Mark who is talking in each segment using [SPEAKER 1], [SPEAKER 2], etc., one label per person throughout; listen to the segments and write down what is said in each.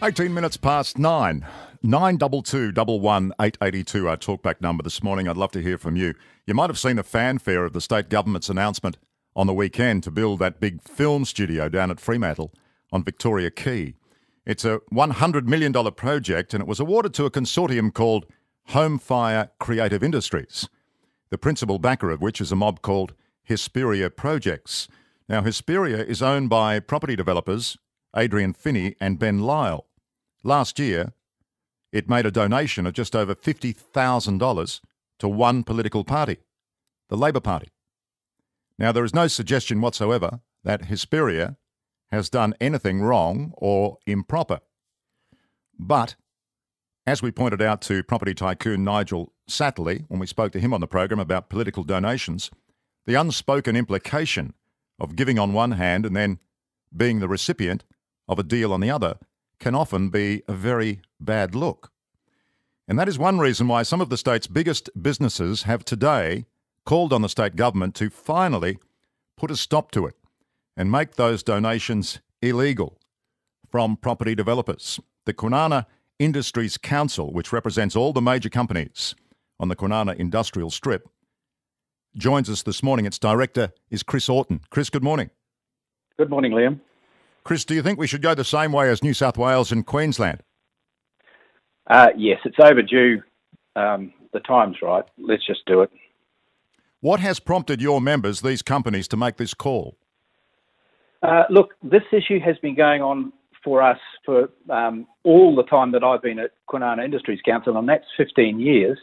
[SPEAKER 1] 18 minutes past 9. 922 118 882, our talkback number this morning. I'd love to hear from you. You might have seen the fanfare of the state government's announcement on the weekend to build that big film studio down at Fremantle on Victoria Quay. It's a $100 million project and it was awarded to a consortium called Home Fire Creative Industries, the principal backer of which is a mob called Hesperia Projects. Now, Hesperia is owned by property developers Adrian Finney and Ben Lyle. Last year, it made a donation of just over $50,000 to one political party, the Labor Party. Now, there is no suggestion whatsoever that Hesperia has done anything wrong or improper. But, as we pointed out to property tycoon Nigel Satterley when we spoke to him on the program about political donations, the unspoken implication of giving on one hand and then being the recipient of a deal on the other can often be a very bad look. And that is one reason why some of the state's biggest businesses have today called on the state government to finally put a stop to it and make those donations illegal from property developers. The Kwinana Industries Council, which represents all the major companies on the Kwinana Industrial Strip, joins us this morning. Its director is Chris Oughton. Chris, good morning.
[SPEAKER 2] Good morning, Liam.
[SPEAKER 1] Chris, do you think we should go the same way as New South Wales and Queensland?
[SPEAKER 2] Yes, it's overdue. The time's right. Let's just do it.
[SPEAKER 1] What has prompted your members, these companies, to make this call?
[SPEAKER 2] Look, this issue has been going on for us for all the time that I've been at Kwinana Industries Council, and that's 15 years,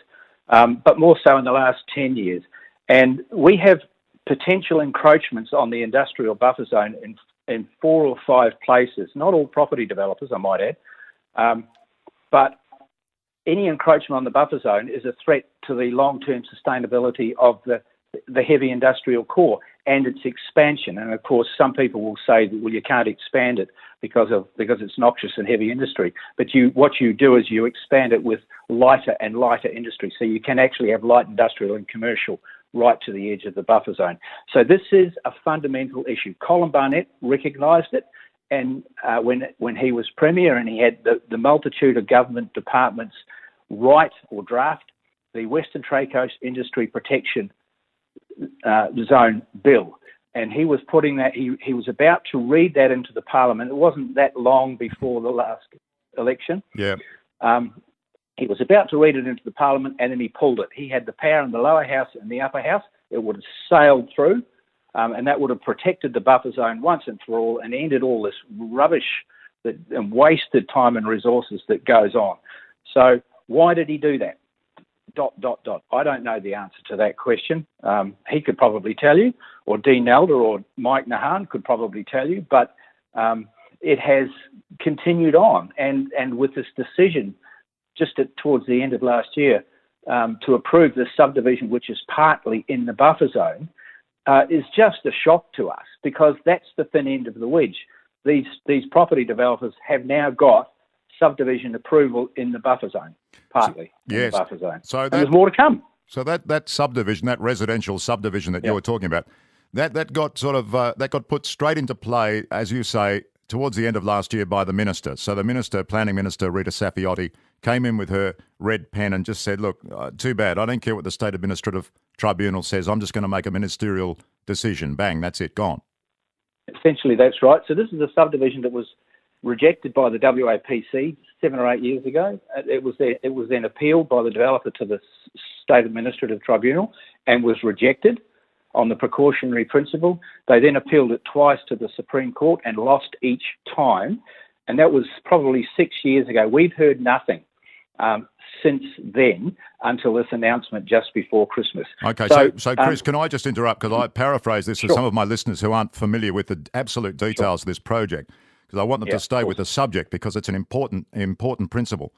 [SPEAKER 2] but more so in the last 10 years. And we have potential encroachments on the industrial buffer zone in 4 or 5 places, not all property developers, I might add, but any encroachment on the buffer zone is a threat to the long-term sustainability of the heavy industrial core and its expansion. And of course, some people will say that, well, you can't expand it because it's noxious and heavy industry. But what you do is you expand it with lighter and lighter industry. So you can actually have light industrial and commercial right to the edge of the buffer zone. So this is a fundamental issue. Colin Barnett recognised it, and when he was Premier, and he had the multitude of government departments write or draft the Western Trade Coast Industry Protection Zone Bill. And he was putting that, he was about to read that into the Parliament. It wasn't that long before the last election.
[SPEAKER 1] Yeah.
[SPEAKER 2] He was about to read it into the Parliament, and then he pulled it. He had the power in the lower house and the upper house. It would have sailed through, and that would have protected the buffer zone once and for all and ended all this rubbish and wasted time and resources that goes on. So why did he do that? ... I don't know the answer to that question. He could probably tell you, or Dean Elder or Mike Nahan could probably tell you, but it has continued on. And with this decision just towards the end of last year to approve this subdivision, which is partly in the buffer zone, is just a shock to us, because that's the thin end of the wedge. These property developers have now got subdivision approval in the buffer zone, partly in the buffer zone.
[SPEAKER 1] So
[SPEAKER 2] there's more to come.
[SPEAKER 1] So that subdivision, that residential subdivision that you were talking about, that got that got put straight into play, as you say, towards the end of last year by the minister. So the minister, Planning Minister Rita Saffioti, came in with her red pen and just said, look, too bad. I don't care what the State Administrative Tribunal says. I'm just going to make a ministerial decision. Bang, that's it, gone.
[SPEAKER 2] Essentially, that's right. So this is a subdivision that was rejected by the WAPC 7 or 8 years ago. It was then appealed by the developer to the State Administrative Tribunal and was rejected on the precautionary principle. They then appealed it twice to the Supreme Court and lost each time, and that was probably 6 years ago. We've heard nothing since then until this announcement just before Christmas.
[SPEAKER 1] Okay, so Chris, can I just interrupt, because I paraphrase this for some of my listeners who aren't familiar with the absolute details of this project, because I want them to stay with the subject, because it's an important principle.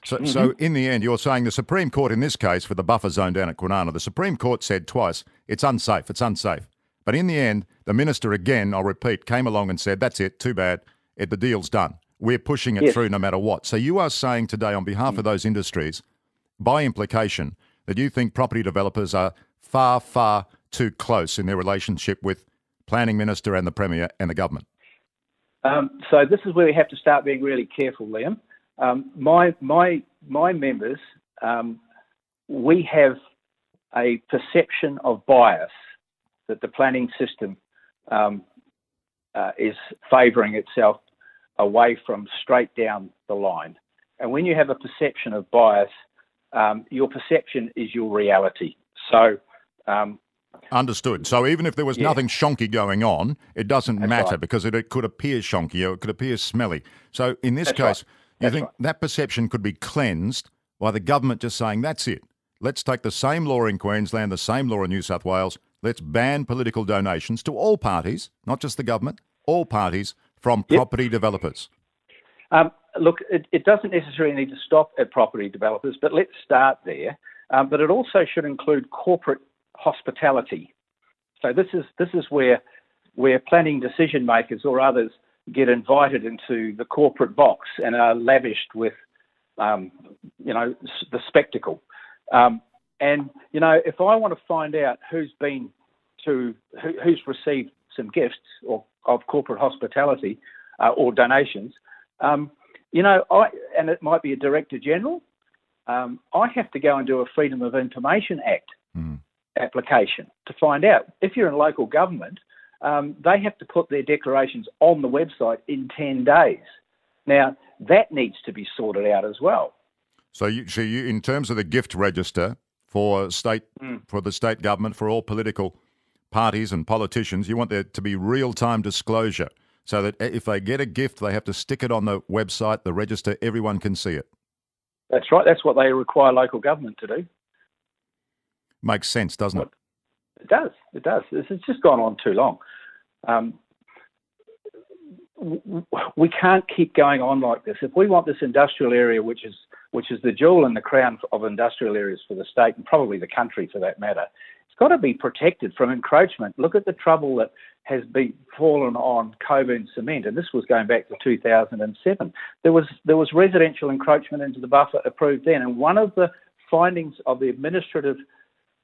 [SPEAKER 1] So in the end, you're saying the Supreme Court in this case for the buffer zone down at Kwinana, the Supreme Court said twice, it's unsafe. But in the end, the minister again, I'll repeat, came along and said, that's it, too bad, the deal's done. We're pushing it through no matter what. So you are saying today on behalf of those industries, by implication, that you think property developers are far, far too close in their relationship with Planning Minister and the Premier and the government?
[SPEAKER 2] So this is where we have to start being really careful, Liam. My members, we have a perception of bias that the planning system is favouring itself away from straight down the line. And when you have a perception of bias, your perception is your reality. So,
[SPEAKER 1] understood. So even if there was nothing shonky going on, it doesn't matter because it could appear shonky or it could appear smelly. So in this case, you think that perception could be cleansed by the government just saying, that's it. Let's take the same law in Queensland, the same law in New South Wales. Let's ban political donations to all parties, not just the government, all parties from property developers.
[SPEAKER 2] Look, it doesn't necessarily need to stop at property developers, but let's start there. But it also should include corporate hospitality. So this is where planning decision makers or others get invited into the corporate box and are lavished with, the spectacle. And if I want to find out who's received some gifts or of corporate hospitality or donations, and it might be a Director General, I have to go and do a Freedom of Information Act application to find out. If you're in local government, they have to put their declarations on the website in 10 days. Now, that needs to be sorted out as well.
[SPEAKER 1] So you, in terms of the gift register for the state government, for all political parties and politicians, you want there to be real-time disclosure so that if they get a gift, they have to stick it on the website, the register, everyone can see it.
[SPEAKER 2] That's right. That's what they require local government to do.
[SPEAKER 1] Makes sense, doesn't it?
[SPEAKER 2] It does. It does. It's just gone on too long. We can't keep going on like this. If we want this industrial area, which is the jewel in the crown of industrial areas for the state and probably the country for that matter, it's got to be protected from encroachment. Look at the trouble that has fallen on Coburn Cement, and this was going back to 2007. There was residential encroachment into the buffer approved then, and one of the findings of the administrative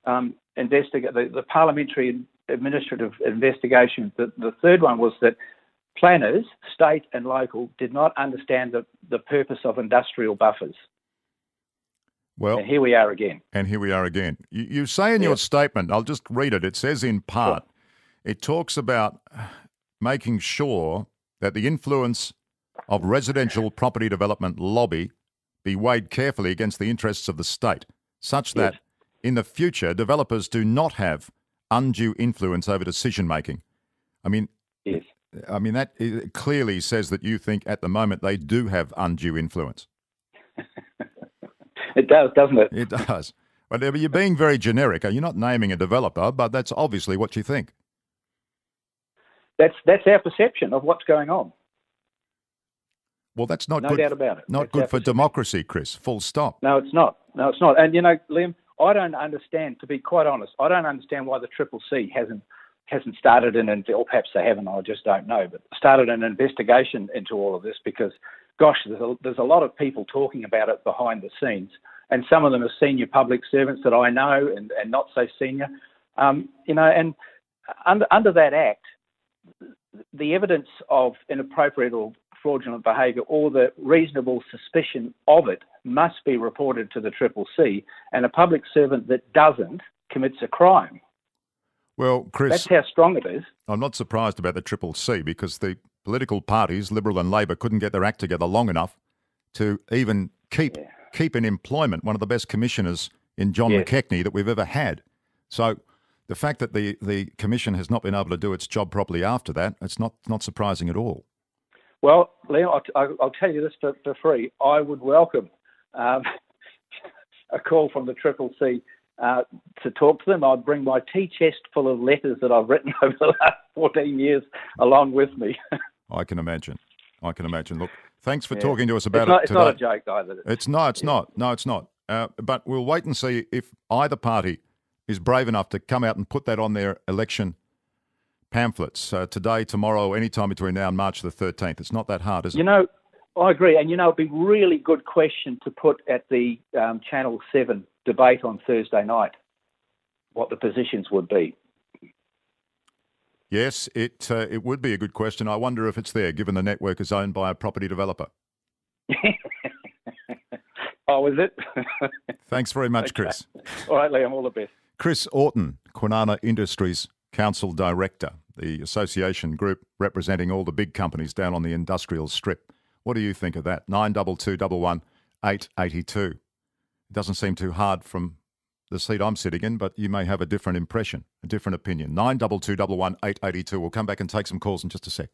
[SPEAKER 2] the parliamentary administrative investigation, the third one was that planners, state and local, did not understand the purpose of industrial buffers. Well, and here we are again.
[SPEAKER 1] You say in your statement, I'll just read it, it says in part, it talks about making sure that the influence of residential property development lobby be weighed carefully against the interests of the state, such that in the future, developers do not have undue influence over decision-making. I mean, that clearly says that you think at the moment they do have undue influence.
[SPEAKER 2] It does, doesn't it?
[SPEAKER 1] It does. But you're being very generic. You're not naming a developer, but that's obviously what you think.
[SPEAKER 2] That's our perception of what's going on.
[SPEAKER 1] Well, that's not
[SPEAKER 2] good.
[SPEAKER 1] No
[SPEAKER 2] doubt about it.
[SPEAKER 1] Not good for democracy, Chris. Full stop.
[SPEAKER 2] No, it's not. And Liam, I don't understand, to be quite honest, I don't understand why the CCC hasn't started or perhaps they haven't, I just don't know, but started an investigation into all of this because, gosh, there's a lot of people talking about it behind the scenes, and some of them are senior public servants that I know and not so senior, and under that act, the evidence of inappropriate or fraudulent behaviour or the reasonable suspicion of it must be reported to the CCC, and a public servant that doesn't commits a crime.
[SPEAKER 1] Well, Chris,
[SPEAKER 2] that's how strong it is.
[SPEAKER 1] I'm not surprised about the CCC because the political parties, Liberal and Labor, couldn't get their act together long enough to even keep in employment one of the best commissioners in John McKechnie that we've ever had. So the fact that the commission has not been able to do its job properly after that, it's not surprising at all.
[SPEAKER 2] Well, Liam, I'll tell you this for free. I would welcome a call from the CCC to talk to them. I'd bring my tea chest full of letters that I've written over the last 14 years along with me.
[SPEAKER 1] I can imagine. Look, thanks for talking to us about it today.
[SPEAKER 2] It's not a joke either.
[SPEAKER 1] It's not. No, it's not. But we'll wait and see if either party is brave enough to come out and put that on their election pamphlets today, tomorrow, any time between now and March the 13th. It's not that hard, is it?
[SPEAKER 2] I agree. And, it'd be a really good question to put at the Channel 7 debate on Thursday night, what the positions would be.
[SPEAKER 1] Yes, it would be a good question. I wonder if it's there, given the network is owned by a property developer.
[SPEAKER 2] Oh, is it?
[SPEAKER 1] Thanks very much, Chris.
[SPEAKER 2] All right, Liam, all the best.
[SPEAKER 1] Chris Oughton, Kwinana Industries Council Director, the association group representing all the big companies down on the industrial strip. What do you think of that? 92211 882. It doesn't seem too hard from the seat I'm sitting in, but you may have a different impression, a different opinion. 92211 882. We'll come back and take some calls in just a sec.